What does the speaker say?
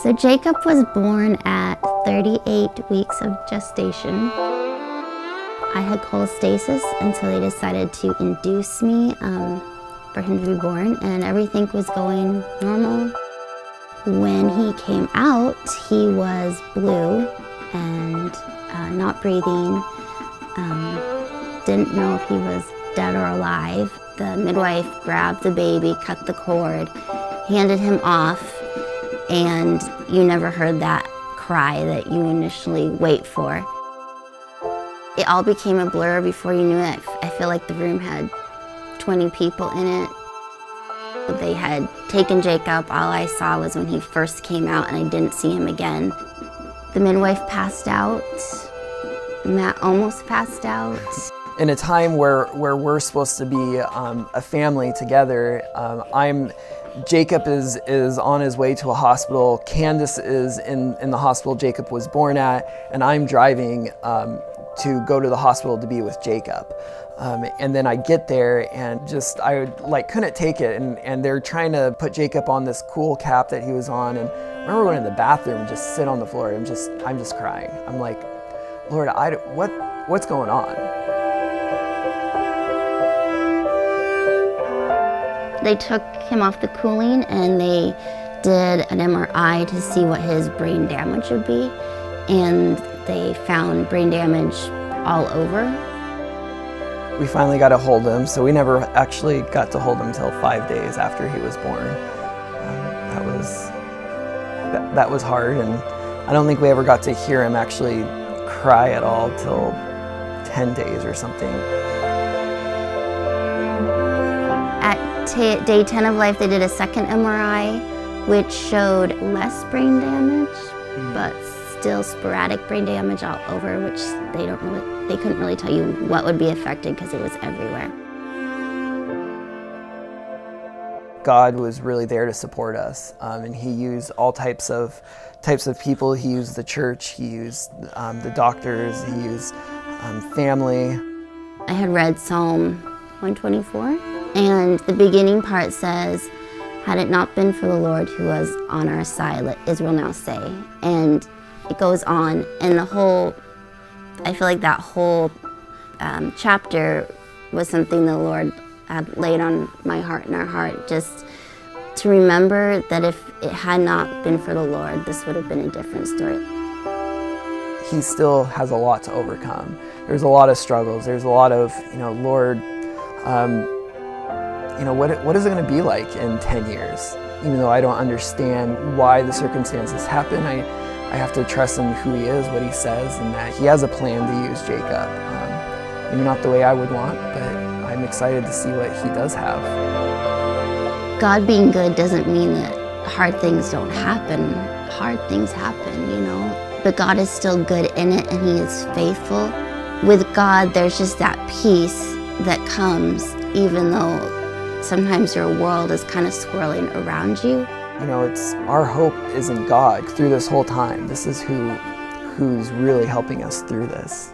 So Jacob was born at 38 weeks of gestation. I had cholestasis, and so they decided to induce me for him to be born, and everything was going normal. When he came out, he was blue and not breathing. Didn't know if he was dead or alive. The midwife grabbed the baby, cut the cord, handed him off, and you never heard that cry that you initially wait for. It all became a blur before you knew it. I feel like the room had 20 people in it. They had taken Jacob. All I saw was when he first came out, and I didn't see him again. The midwife passed out. Matt almost passed out. In a time where we're supposed to be a family together, Jacob is on his way to a hospital. Candace is in the hospital Jacob was born at, and I'm driving to go to the hospital to be with Jacob. And then I get there and I couldn't take it, and they're trying to put Jacob on this cool cap that he was on, and I remember going to the bathroom and just sit on the floor. I'm just crying. I'm like, Lord, what's going on? They took him off the cooling and they did an MRI to see what his brain damage would be, and they found brain damage all over. We finally got to hold him, so we never actually got to hold him until 5 days after he was born. That was hard, and I don't think we ever got to hear him actually cry at all till 10 days or something. At day 10 of life, they did a second MRI, which showed less brain damage, but still sporadic brain damage all over, which they couldn't really tell you what would be affected because it was everywhere. God was really there to support us, and He used all types of people. He used the church, He used the doctors, He used family. I had read Psalm 124, and the beginning part says, "Had it not been for the Lord who was on our side, let Israel now say." And it goes on, and I feel like that whole chapter was something the Lord had laid on my heart and our heart, just to remember that if it had not been for the Lord, this would have been a different story. He still has a lot to overcome. There's a lot of struggles. There's a lot of, Lord, what is it going to be like in 10 years? Even though I don't understand why the circumstances happen, I have to trust in who He is, what He says, and that He has a plan to use Jacob. Maybe not the way I would want, but I'm excited to see what He does have. God being good doesn't mean that hard things don't happen. Hard things happen, but God is still good in it, and He is faithful. With God, there's just that peace that comes, even though sometimes your world is kind of swirling around you. It's our hope is in God through this whole time. This is who's really helping us through this.